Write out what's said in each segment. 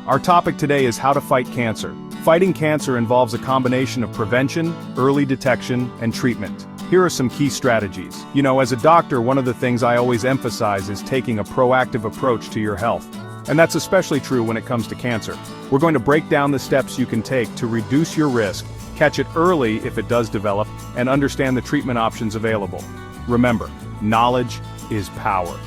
Our topic today is how to fight cancer. Fighting cancer involves a combination of prevention, early detection, and treatment. Here are some key strategies. As a doctor, one of the things I always emphasize is taking a proactive approach to your health. And that's especially true when it comes to cancer. We're going to break down the steps you can take to reduce your risk, catch it early if it does develop, and understand the treatment options available. Remember, knowledge is power.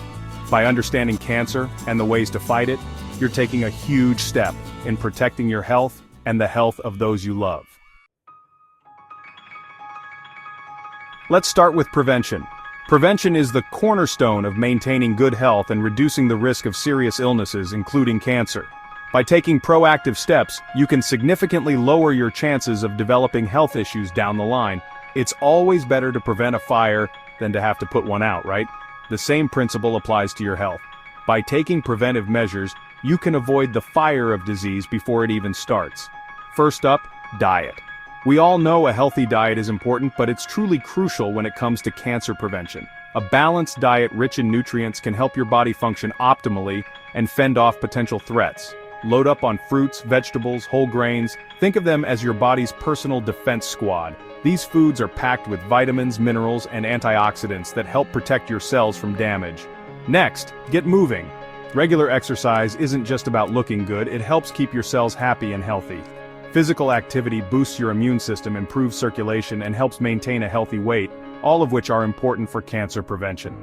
By understanding cancer and the ways to fight it, you're taking a huge step in protecting your health and the health of those you love. Let's start with prevention. Prevention is the cornerstone of maintaining good health and reducing the risk of serious illnesses, including cancer. By taking proactive steps, you can significantly lower your chances of developing health issues down the line. It's always better to prevent a fire than to have to put one out, right? The same principle applies to your health. By taking preventive measures, you can avoid the fire of disease before it even starts. First up, diet. We all know a healthy diet is important, but it's truly crucial when it comes to cancer prevention. A balanced diet rich in nutrients can help your body function optimally and fend off potential threats. Load up on fruits, vegetables, whole grains. Think of them as your body's personal defense squad. These foods are packed with vitamins, minerals, and antioxidants that help protect your cells from damage. Next, get moving. Regular exercise isn't just about looking good, it helps keep your cells happy and healthy. Physical activity boosts your immune system, improves circulation, and helps maintain a healthy weight, all of which are important for cancer prevention.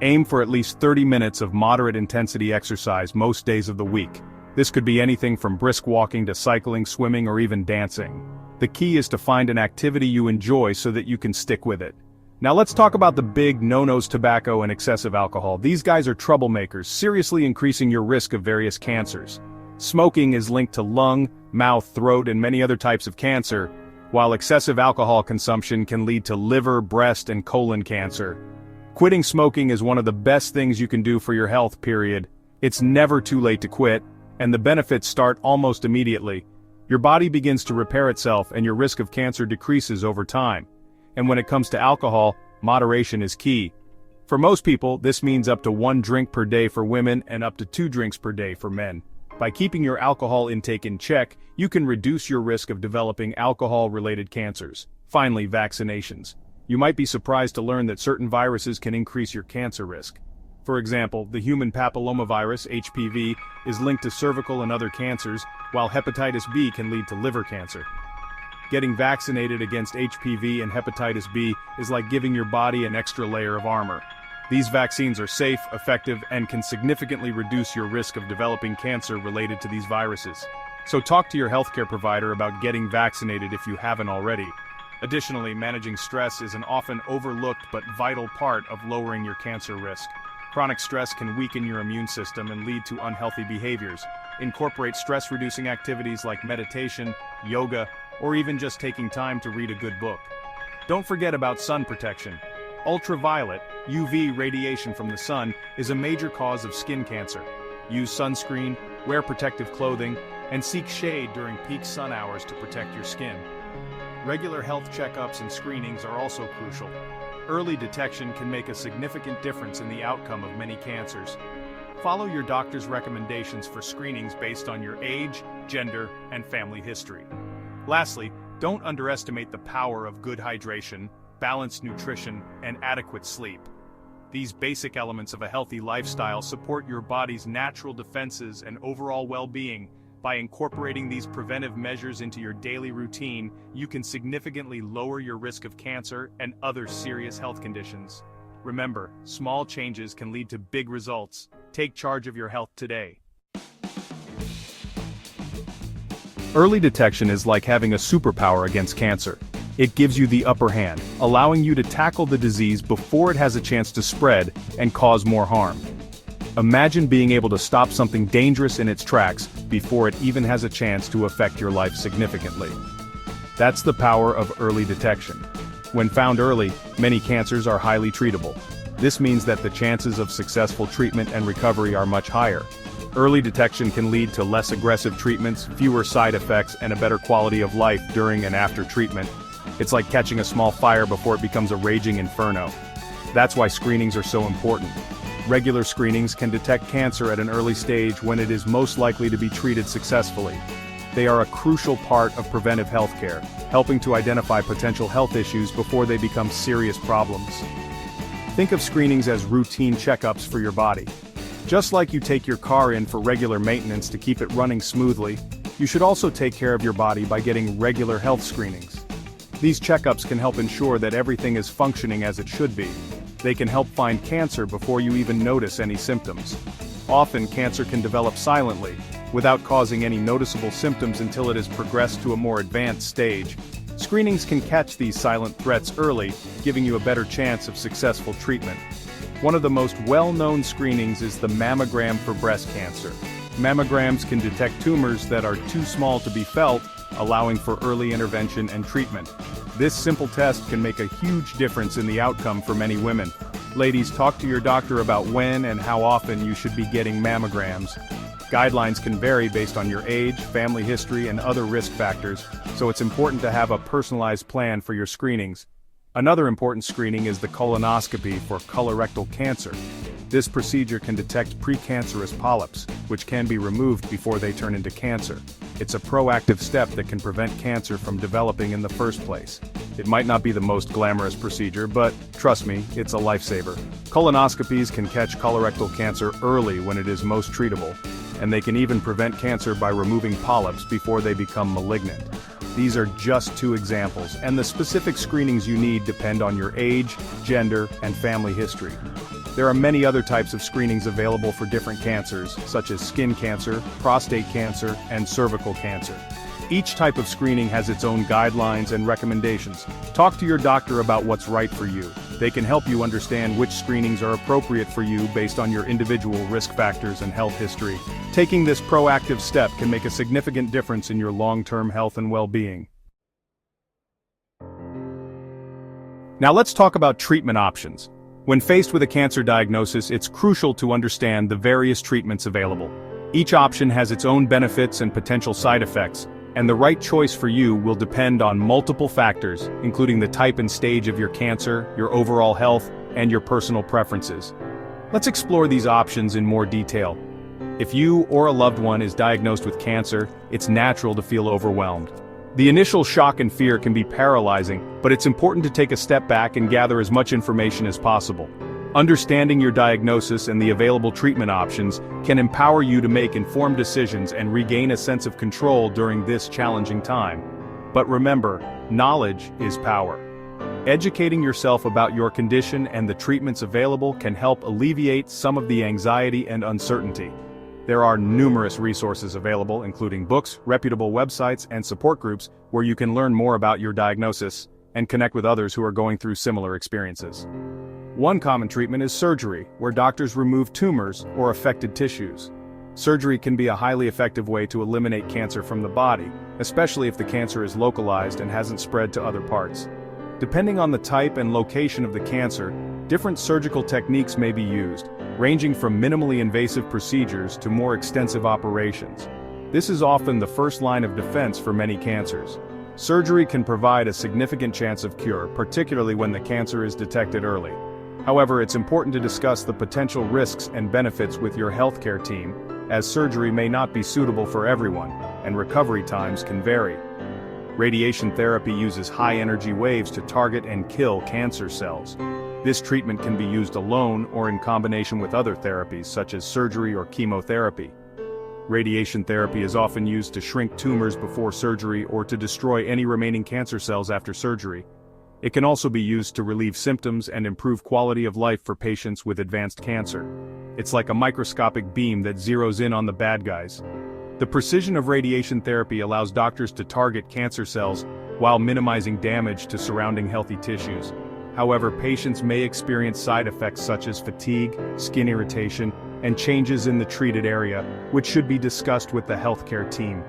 Aim for at least 30 minutes of moderate intensity exercise most days of the week. This could be anything from brisk walking to cycling, swimming, or even dancing. The key is to find an activity you enjoy so that you can stick with it. Now let's talk about the big no-nos: tobacco and excessive alcohol. These guys are troublemakers, seriously increasing your risk of various cancers. Smoking is linked to lung, mouth, throat, and many other types of cancer, while excessive alcohol consumption can lead to liver, breast, and colon cancer. Quitting smoking is one of the best things you can do for your health, period. It's never too late to quit, and the benefits start almost immediately. Your body begins to repair itself and your risk of cancer decreases over time. And when it comes to alcohol, moderation is key. For most people, this means up to 1 drink per day for women and up to 2 drinks per day for men. By keeping your alcohol intake in check, you can reduce your risk of developing alcohol-related cancers. Finally, vaccinations. You might be surprised to learn that certain viruses can increase your cancer risk. For example, the human papillomavirus, HPV, is linked to cervical and other cancers, while hepatitis B can lead to liver cancer. Getting vaccinated against HPV and hepatitis B is like giving your body an extra layer of armor. These vaccines are safe, effective, and can significantly reduce your risk of developing cancer related to these viruses. So talk to your healthcare provider about getting vaccinated if you haven't already. Additionally, managing stress is an often overlooked but vital part of lowering your cancer risk. Chronic stress can weaken your immune system and lead to unhealthy behaviors. Incorporate stress-reducing activities like meditation, yoga, or even just taking time to read a good book. Don't forget about sun protection. Ultraviolet, UV radiation from the sun, is a major cause of skin cancer. Use sunscreen, wear protective clothing, and seek shade during peak sun hours to protect your skin. Regular health checkups and screenings are also crucial. Early detection can make a significant difference in the outcome of many cancers. Follow your doctor's recommendations for screenings based on your age, gender, and family history. Lastly, don't underestimate the power of good hydration, balanced nutrition, and adequate sleep. These basic elements of a healthy lifestyle support your body's natural defenses and overall well-being. By incorporating these preventive measures into your daily routine, you can significantly lower your risk of cancer and other serious health conditions. Remember, small changes can lead to big results. Take charge of your health today. Early detection is like having a superpower against cancer. It gives you the upper hand, allowing you to tackle the disease before it has a chance to spread and cause more harm. Imagine being able to stop something dangerous in its tracks before it even has a chance to affect your life significantly. That's the power of early detection. When found early, many cancers are highly treatable. This means that the chances of successful treatment and recovery are much higher. Early detection can lead to less aggressive treatments, fewer side effects, and a better quality of life during and after treatment. It's like catching a small fire before it becomes a raging inferno. That's why screenings are so important. Regular screenings can detect cancer at an early stage when it is most likely to be treated successfully. They are a crucial part of preventive healthcare, helping to identify potential health issues before they become serious problems. Think of screenings as routine checkups for your body. Just like you take your car in for regular maintenance to keep it running smoothly, you should also take care of your body by getting regular health screenings. These checkups can help ensure that everything is functioning as it should be. They can help find cancer before you even notice any symptoms. Often, cancer can develop silently, without causing any noticeable symptoms until it has progressed to a more advanced stage. Screenings can catch these silent threats early, giving you a better chance of successful treatment. One of the most well-known screenings is the mammogram for breast cancer. Mammograms can detect tumors that are too small to be felt, allowing for early intervention and treatment. This simple test can make a huge difference in the outcome for many women. Ladies, talk to your doctor about when and how often you should be getting mammograms. Guidelines can vary based on your age, family history, and other risk factors, so it's important to have a personalized plan for your screenings. Another important screening is the colonoscopy for colorectal cancer. This procedure can detect precancerous polyps, which can be removed before they turn into cancer. It's a proactive step that can prevent cancer from developing in the first place. It might not be the most glamorous procedure, but trust me, it's a lifesaver. Colonoscopies can catch colorectal cancer early when it is most treatable, and they can even prevent cancer by removing polyps before they become malignant. These are just two examples, and the specific screenings you need depend on your age, gender, and family history. There are many other types of screenings available for different cancers, such as skin cancer, prostate cancer, and cervical cancer. Each type of screening has its own guidelines and recommendations. Talk to your doctor about what's right for you. They can help you understand which screenings are appropriate for you based on your individual risk factors and health history. Taking this proactive step can make a significant difference in your long-term health and well-being. Now let's talk about treatment options. When faced with a cancer diagnosis, it's crucial to understand the various treatments available. Each option has its own benefits and potential side effects, and the right choice for you will depend on multiple factors, including the type and stage of your cancer, your overall health, and your personal preferences. Let's explore these options in more detail. If you or a loved one is diagnosed with cancer, it's natural to feel overwhelmed. The initial shock and fear can be paralyzing, but it's important to take a step back and gather as much information as possible. Understanding your diagnosis and the available treatment options can empower you to make informed decisions and regain a sense of control during this challenging time. But remember, knowledge is power. Educating yourself about your condition and the treatments available can help alleviate some of the anxiety and uncertainty. There are numerous resources available, including books, reputable websites, and support groups where you can learn more about your diagnosis and connect with others who are going through similar experiences. One common treatment is surgery, where doctors remove tumors or affected tissues. Surgery can be a highly effective way to eliminate cancer from the body, especially if the cancer is localized and hasn't spread to other parts. Depending on the type and location of the cancer, different surgical techniques may be used, ranging from minimally invasive procedures to more extensive operations. This is often the first line of defense for many cancers. Surgery can provide a significant chance of cure, particularly when the cancer is detected early. However, it's important to discuss the potential risks and benefits with your healthcare team, as surgery may not be suitable for everyone, and recovery times can vary. Radiation therapy uses high-energy waves to target and kill cancer cells. This treatment can be used alone or in combination with other therapies such as surgery or chemotherapy. Radiation therapy is often used to shrink tumors before surgery or to destroy any remaining cancer cells after surgery. It can also be used to relieve symptoms and improve quality of life for patients with advanced cancer. It's like a microscopic beam that zeroes in on the bad guys. The precision of radiation therapy allows doctors to target cancer cells while minimizing damage to surrounding healthy tissues. However, patients may experience side effects such as fatigue, skin irritation, and changes in the treated area, which should be discussed with the healthcare team.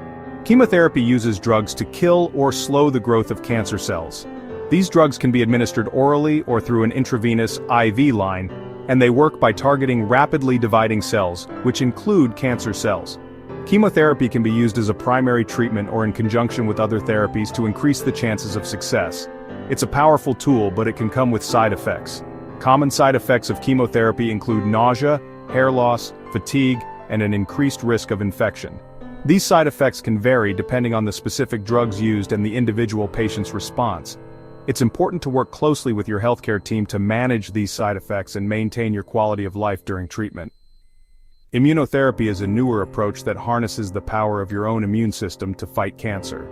Chemotherapy uses drugs to kill or slow the growth of cancer cells. These drugs can be administered orally or through an intravenous IV line, and they work by targeting rapidly dividing cells, which include cancer cells. Chemotherapy can be used as a primary treatment or in conjunction with other therapies to increase the chances of success. It's a powerful tool, but it can come with side effects. Common side effects of chemotherapy include nausea, hair loss, fatigue, and an increased risk of infection. These side effects can vary depending on the specific drugs used and the individual patient's response. It's important to work closely with your healthcare team to manage these side effects and maintain your quality of life during treatment. Immunotherapy is a newer approach that harnesses the power of your own immune system to fight cancer.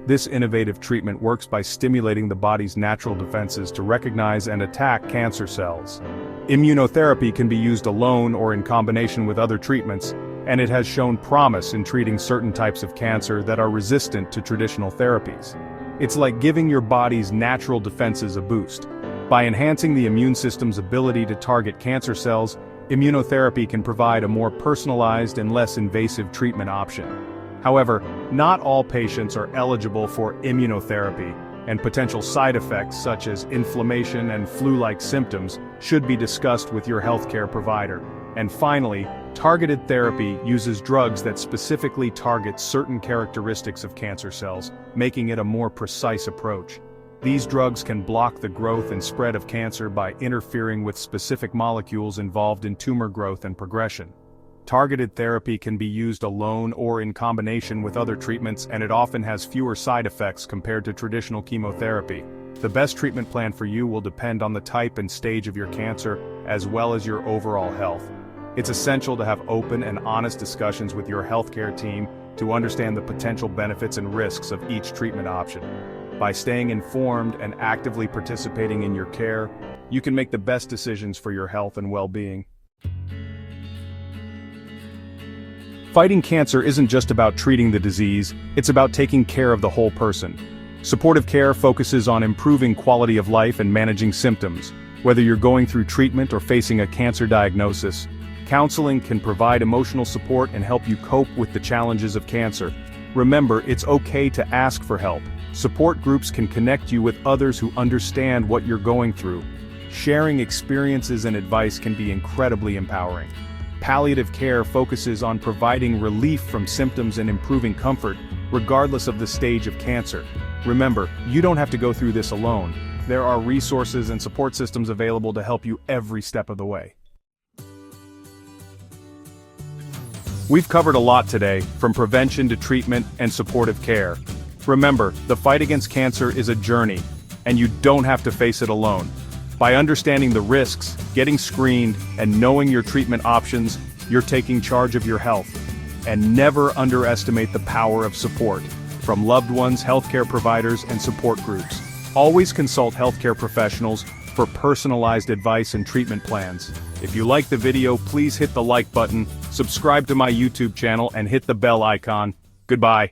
This innovative treatment works by stimulating the body's natural defenses to recognize and attack cancer cells. Immunotherapy can be used alone or in combination with other treatments, and it has shown promise in treating certain types of cancer that are resistant to traditional therapies. It's like giving your body's natural defenses a boost. By enhancing the immune system's ability to target cancer cells, immunotherapy can provide a more personalized and less invasive treatment option. However, not all patients are eligible for immunotherapy, and potential side effects such as inflammation and flu-like symptoms should be discussed with your healthcare provider. And finally, targeted therapy uses drugs that specifically target certain characteristics of cancer cells, making it a more precise approach. These drugs can block the growth and spread of cancer by interfering with specific molecules involved in tumor growth and progression. Targeted therapy can be used alone or in combination with other treatments, and it often has fewer side effects compared to traditional chemotherapy. The best treatment plan for you will depend on the type and stage of your cancer, as well as your overall health. It's essential to have open and honest discussions with your healthcare team to understand the potential benefits and risks of each treatment option. By staying informed and actively participating in your care, you can make the best decisions for your health and well-being. Fighting cancer isn't just about treating the disease, it's about taking care of the whole person. Supportive care focuses on improving quality of life and managing symptoms. Whether you're going through treatment or facing a cancer diagnosis, counseling can provide emotional support and help you cope with the challenges of cancer. Remember, it's okay to ask for help. Support groups can connect you with others who understand what you're going through. Sharing experiences and advice can be incredibly empowering. Palliative care focuses on providing relief from symptoms and improving comfort, regardless of the stage of cancer. Remember, you don't have to go through this alone. There are resources and support systems available to help you every step of the way. We've covered a lot today, from prevention to treatment and supportive care. Remember, the fight against cancer is a journey, and you don't have to face it alone. By understanding the risks, getting screened, and knowing your treatment options, you're taking charge of your health. And never underestimate the power of support from loved ones, healthcare providers, and support groups. Always consult healthcare professionals for personalized advice and treatment plans. If you like the video, please hit the like button, subscribe to my YouTube channel, and hit the bell icon. Goodbye.